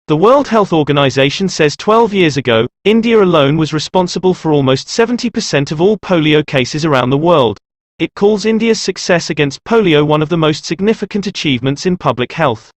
The World Health Organization says 12 years ago, India alone was responsible for almost 70% of all polio cases around the world. It calls India's success against polio one of the most significant achievements in public health.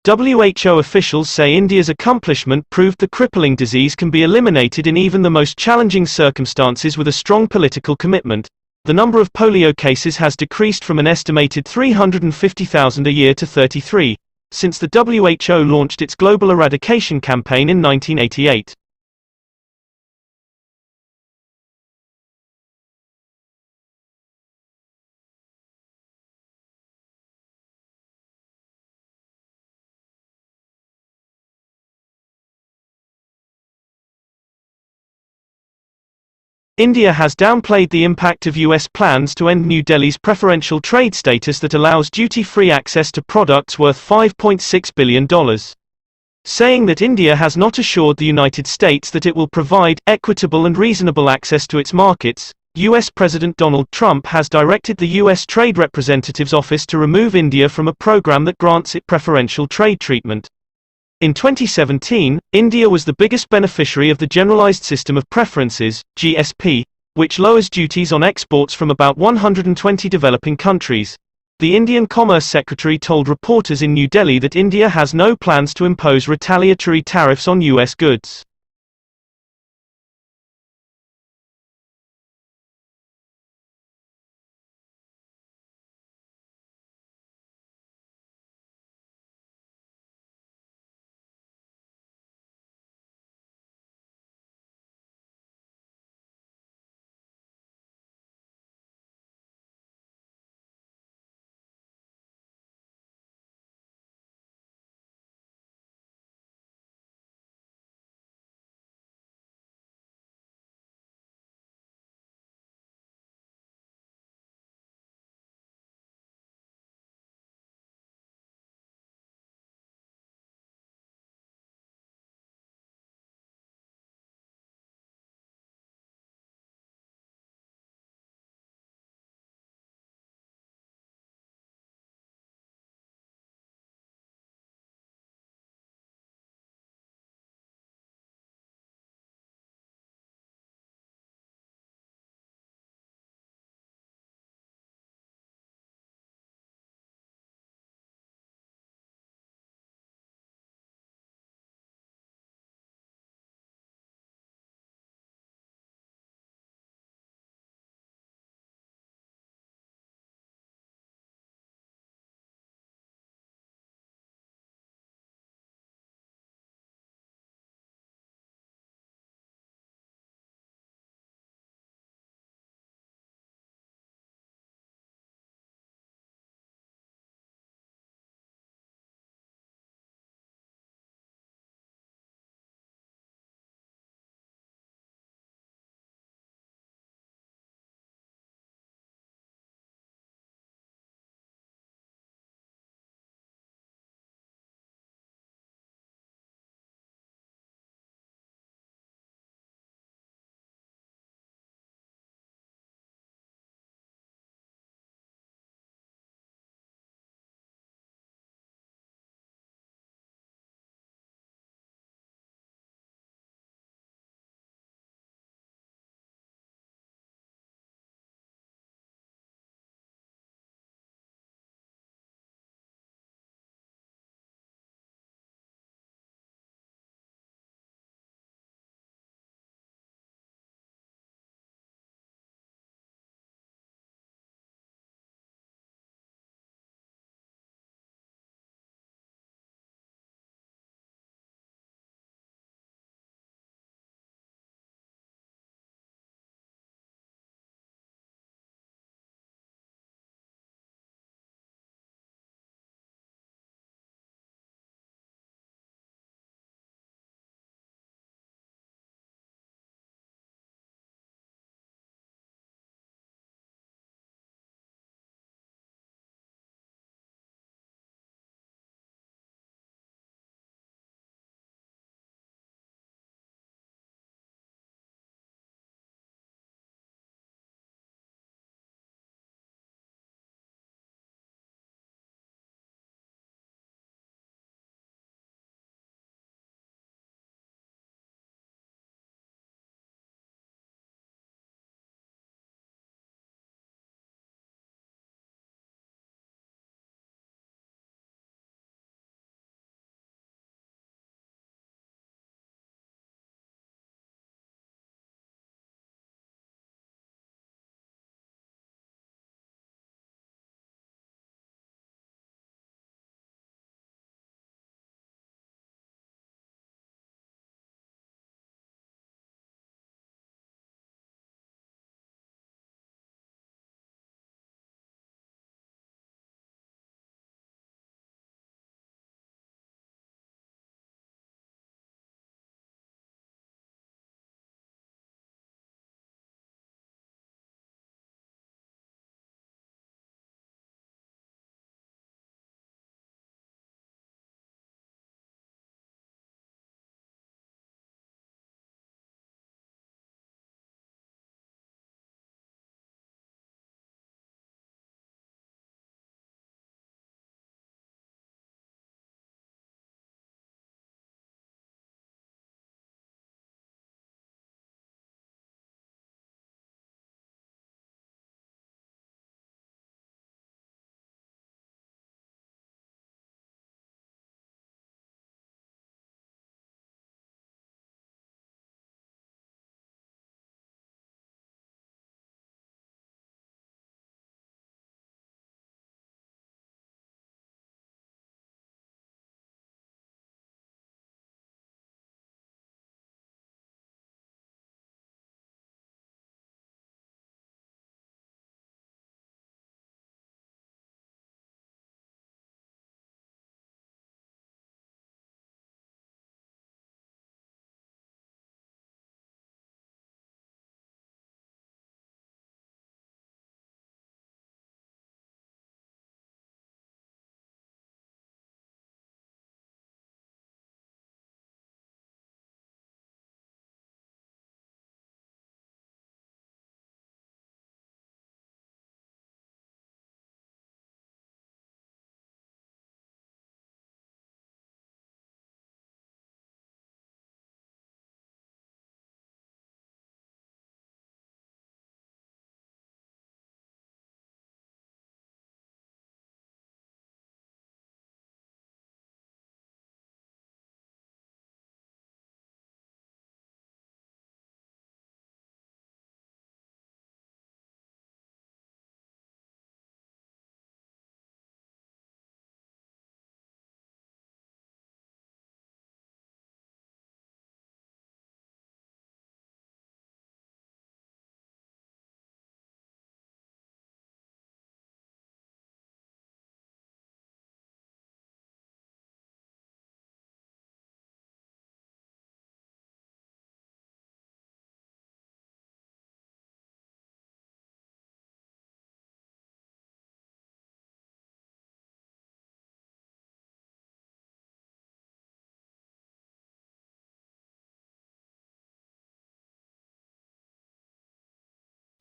WHO officials say India's accomplishment proved the crippling disease can be eliminated in even the most challenging circumstances with a strong political commitment. The number of polio cases has decreased from an estimated 350,000 a year to 33, since the WHO launched its global eradication campaign in 1988. India has downplayed the impact of US plans to end New Delhi's preferential trade status that allows duty-free access to products worth $5.6 billion. Saying that India has not assured the United States that it will provide equitable and reasonable access to its markets, US President Donald Trump has directed the US Trade Representative's office to remove India from a program that grants it preferential trade treatment. In 2017, India was the biggest beneficiary of the Generalized System of Preferences, GSP, which lowers duties on exports from about 120 developing countries. The Indian Commerce Secretary told reporters in New Delhi that India has no plans to impose retaliatory tariffs on US goods.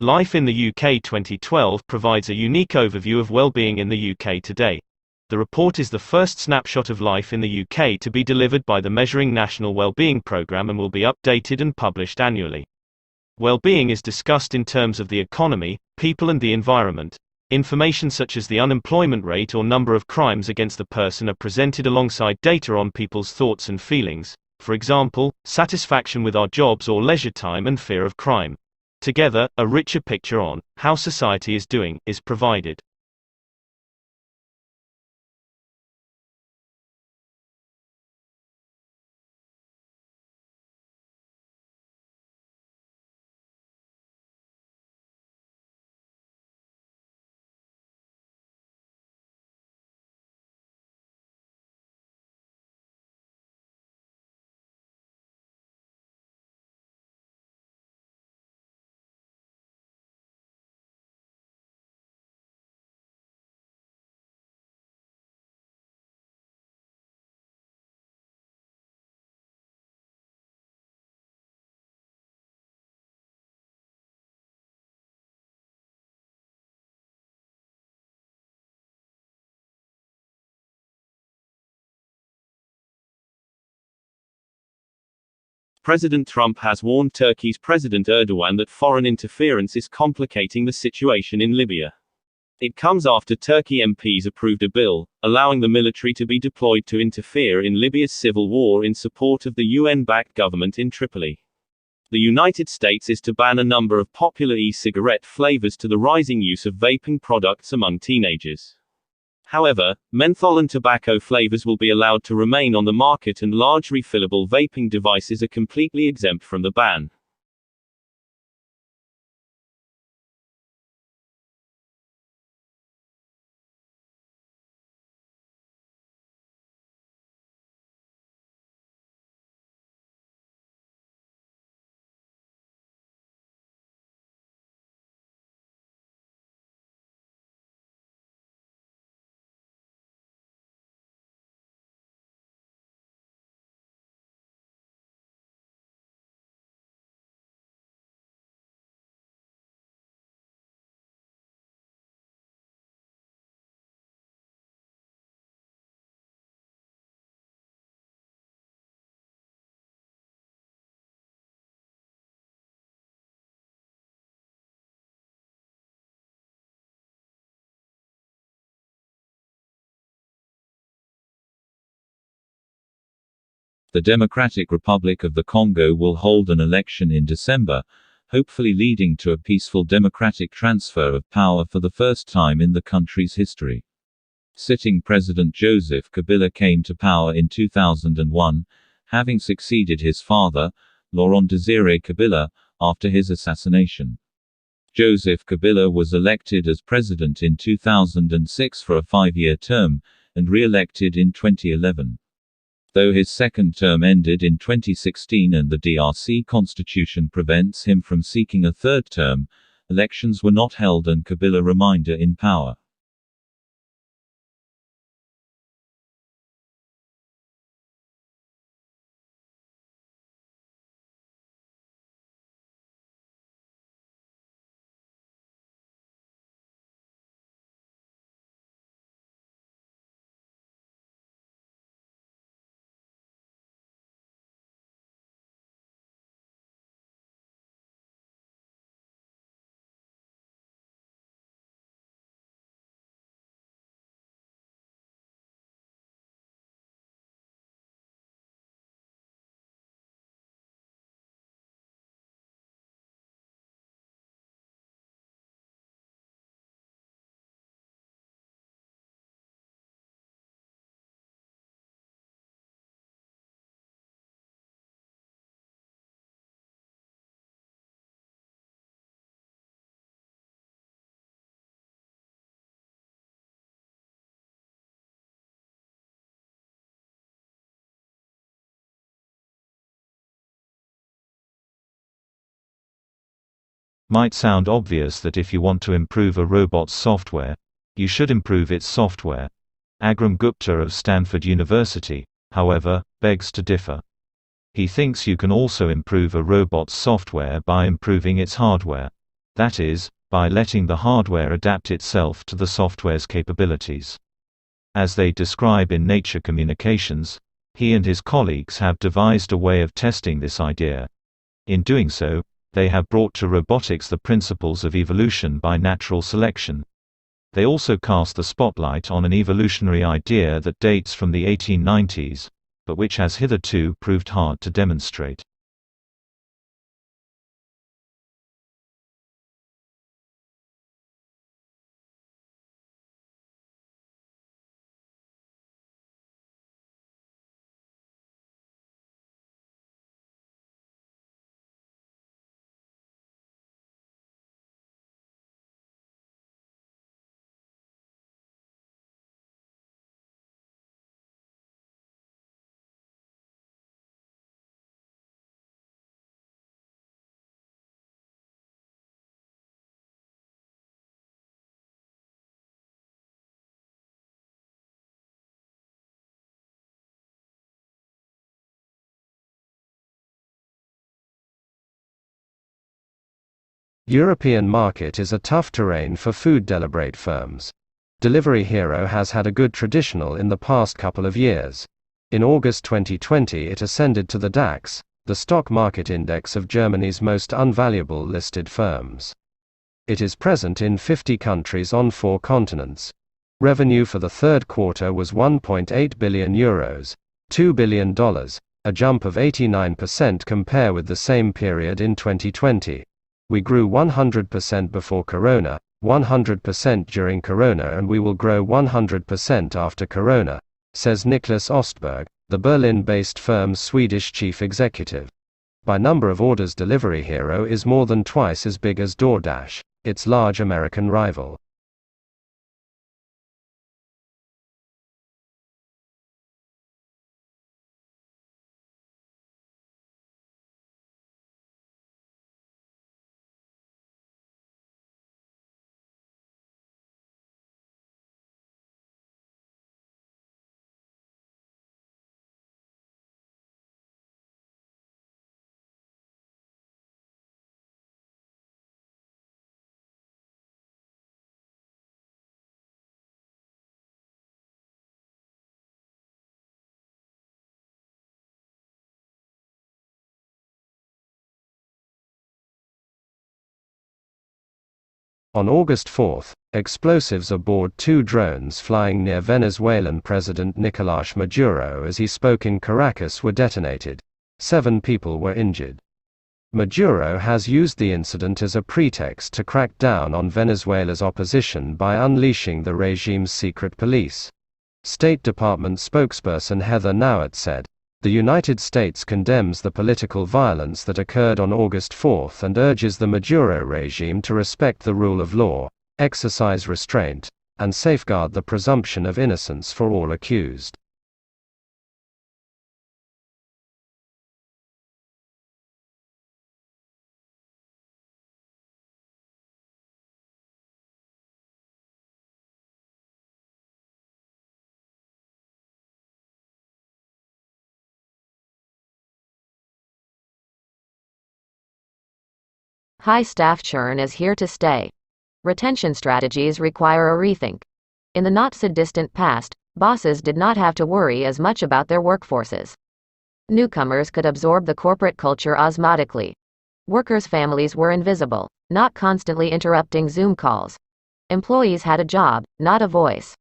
Life in the UK 2012 provides a unique overview of well-being in the UK today. The report is the first snapshot of life in the UK to be delivered by the Measuring National Wellbeing Programme and will be updated and published annually. Well-being is discussed in terms of the economy, people and the environment. Information such as the unemployment rate or number of crimes against the person are presented alongside data on people's thoughts and feelings, for example, satisfaction with our jobs or leisure time and fear of crime. Together, a richer picture on how society is doing is provided. President Trump has warned Turkey's President Erdogan that foreign interference is complicating the situation in Libya. It comes after Turkey MPs approved a bill, allowing the military to be deployed to interfere in Libya's civil war in support of the UN-backed government in Tripoli. The United States is to ban a number of popular e-cigarette flavors to the rising use of vaping products among teenagers. However, menthol and tobacco flavors will be allowed to remain on the market and large refillable vaping devices are completely exempt from the ban. The Democratic Republic of the Congo will hold an election in December, hopefully leading to a peaceful democratic transfer of power for the first time in the country's history. Sitting President Joseph Kabila came to power in 2001, having succeeded his father, Laurent Désiré Kabila, after his assassination. Joseph Kabila was elected as president in 2006 for a 5-year term, and re-elected in 2011. Though his second term ended in 2016 and the DRC constitution prevents him from seeking a third term, elections were not held and Kabila remained in power. Might sound obvious that if you want to improve a robot's software, you should improve its software. Agram Gupta of Stanford University, however, begs to differ. He thinks you can also improve a robot's software by improving its hardware. That is, by letting the hardware adapt itself to the software's capabilities. As they describe in Nature Communications, he and his colleagues have devised a way of testing this idea. In doing so, they have brought to robotics the principles of evolution by natural selection. They also cast the spotlight on an evolutionary idea that dates from the 1890s, but which has hitherto proved hard to demonstrate. European market is a tough terrain for food delivery firms. Delivery Hero has had a good traditional in the past couple of years. In August 2020 it ascended to the DAX, the stock market index of Germany's most unvaluable listed firms. It is present in 50 countries on 4 continents. Revenue for the third quarter was €1.8 billion, $2 billion, a jump of 89% compared with the same period in 2020. We grew 100% before Corona, 100% during Corona, and we will grow 100% after Corona, says Niklas Ostberg, the Berlin-based firm's Swedish chief executive. By number of orders, Delivery Hero is more than twice as big as DoorDash, its large American rival. On August 4, explosives aboard 2 drones flying near Venezuelan President Nicolás Maduro as he spoke in Caracas were detonated. 7 people were injured. Maduro has used the incident as a pretext to crack down on Venezuela's opposition by unleashing the regime's secret police. State Department spokesperson Heather Nauert said, "The United States condemns the political violence that occurred on August 4 and urges the Maduro regime to respect the rule of law, exercise restraint, and safeguard the presumption of innocence for all accused." High staff churn is here to stay. Retention strategies require a rethink. In the not-so-distant past, bosses did not have to worry as much about their workforces. Newcomers could absorb the corporate culture osmotically. Workers' families were invisible, not constantly interrupting Zoom calls. Employees had a job, not a voice.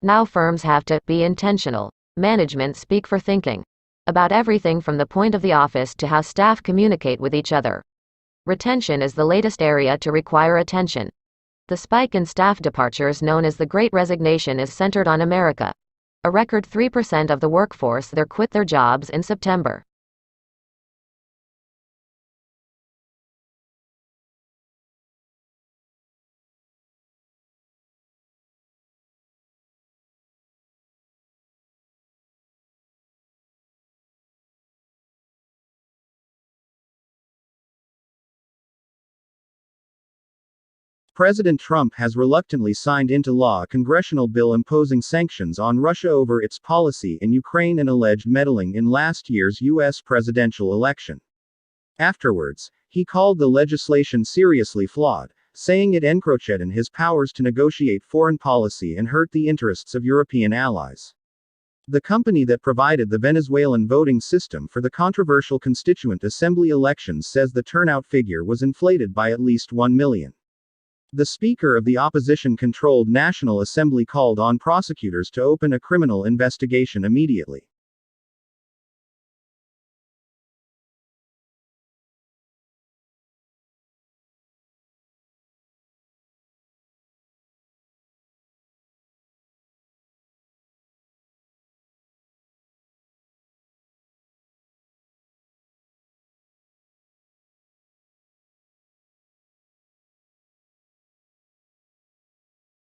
Now firms have to be intentional. Management speak for thinking. About everything from the point of the office to how staff communicate with each other. Retention is the latest area to require attention. The spike in staff departures known as the Great Resignation is centered on America. A record 3% of the workforce there quit their jobs in September. President Trump has reluctantly signed into law a congressional bill imposing sanctions on Russia over its policy in Ukraine and alleged meddling in last year's U.S. presidential election. Afterwards, He called the legislation seriously flawed, saying it encroached in his powers to negotiate foreign policy and hurt the interests of European allies. The company that provided the Venezuelan voting system for the controversial Constituent Assembly elections says the turnout figure was inflated by at least 1 million. The Speaker of the opposition-controlled National Assembly called on prosecutors to open a criminal investigation immediately.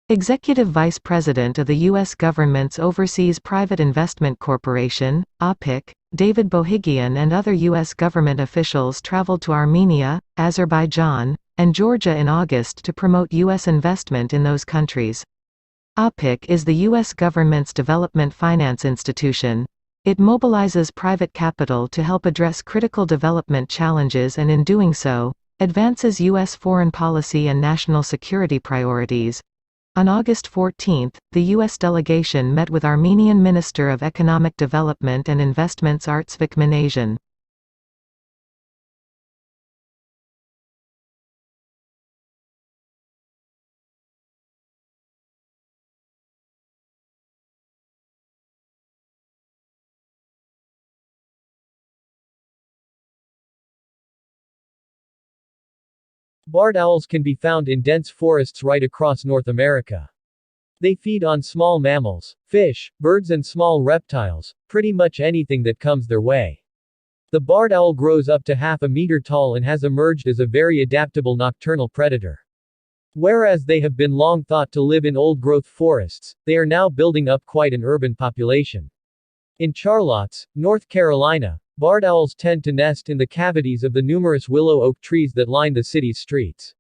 Executive Vice President of the U.S. government's Overseas Private Investment Corporation, OPIC, David Bohigian and other U.S. government officials traveled to Armenia, Azerbaijan, and Georgia in August to promote U.S. investment in those countries. OPIC is the U.S. government's development finance institution. It mobilizes private capital to help address critical development challenges and in doing so, advances U.S. foreign policy and national security priorities. On August 14, the U.S. delegation met with Armenian Minister of Economic Development and Investments Artsvik Manasian. Barred owls can be found in dense forests right across North America. They feed on small mammals, fish, birds and small reptiles, pretty much anything that comes their way. The barred owl grows up to half a meter tall and has emerged as a very adaptable nocturnal predator. Whereas they have been long thought to live in old-growth forests, they are now building up quite an urban population. In Charlottes, North Carolina, barred owls tend to nest in the cavities of the numerous willow oak trees that line the city's streets.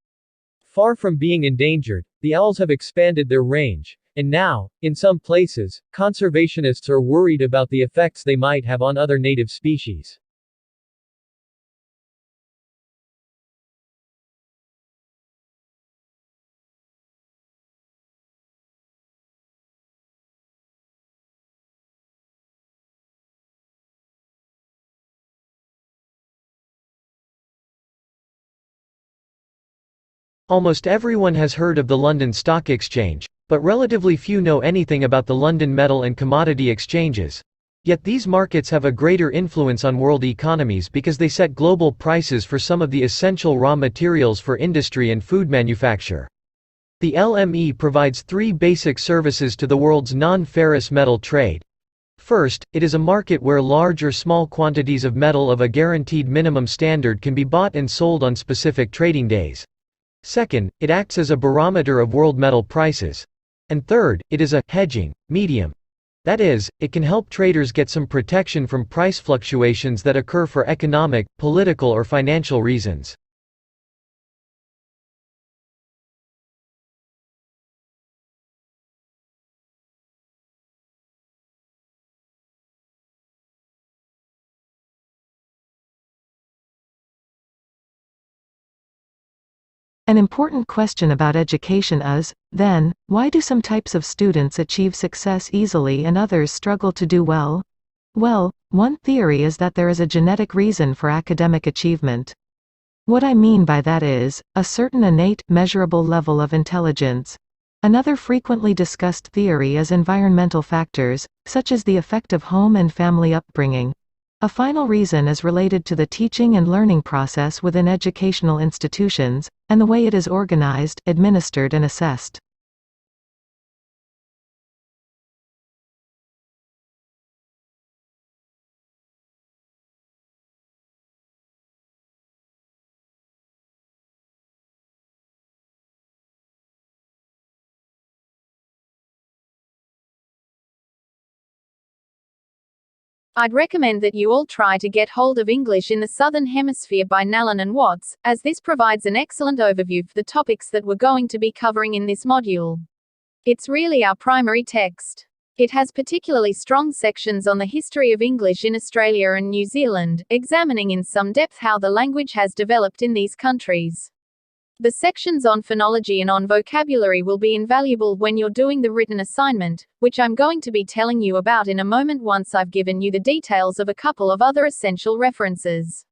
Far from being endangered, the owls have expanded their range, and now, in some places, conservationists are worried about the effects they might have on other native species. Almost everyone has heard of the London Stock Exchange, but relatively few know anything about the London Metal and Commodity Exchanges. Yet these markets have a greater influence on world economies because they set global prices for some of the essential raw materials for industry and food manufacture. The LME provides three basic services to the world's non-ferrous metal trade. First, it is a market where large or small quantities of metal of a guaranteed minimum standard can be bought and sold on specific trading days. Second, it acts as a barometer of world metal prices. And third, it is a hedging medium. That is, it can help traders get some protection from price fluctuations that occur for economic, political or financial reasons. An important question about education is, then, why do some types of students achieve success easily and others struggle to do well? Well, one theory is that there is a genetic reason for academic achievement. What I mean by that is, a certain innate, measurable level of intelligence. Another frequently discussed theory is environmental factors, such as the effect of home and family upbringing. A final reason is related to the teaching and learning process within educational institutions, and the way it is organized, administered and assessed. I'd recommend that you all try to get hold of English in the Southern Hemisphere by Nallon and Watts, as this provides an excellent overview for the topics that we're going to be covering in this module. It's really our primary text. It has particularly strong sections on the history of English in Australia and New Zealand, examining in some depth how the language has developed in these countries. The sections on phonology and on vocabulary will be invaluable when you're doing the written assignment, which I'm going to be telling you about in a moment once I've given you the details of a couple of other essential references.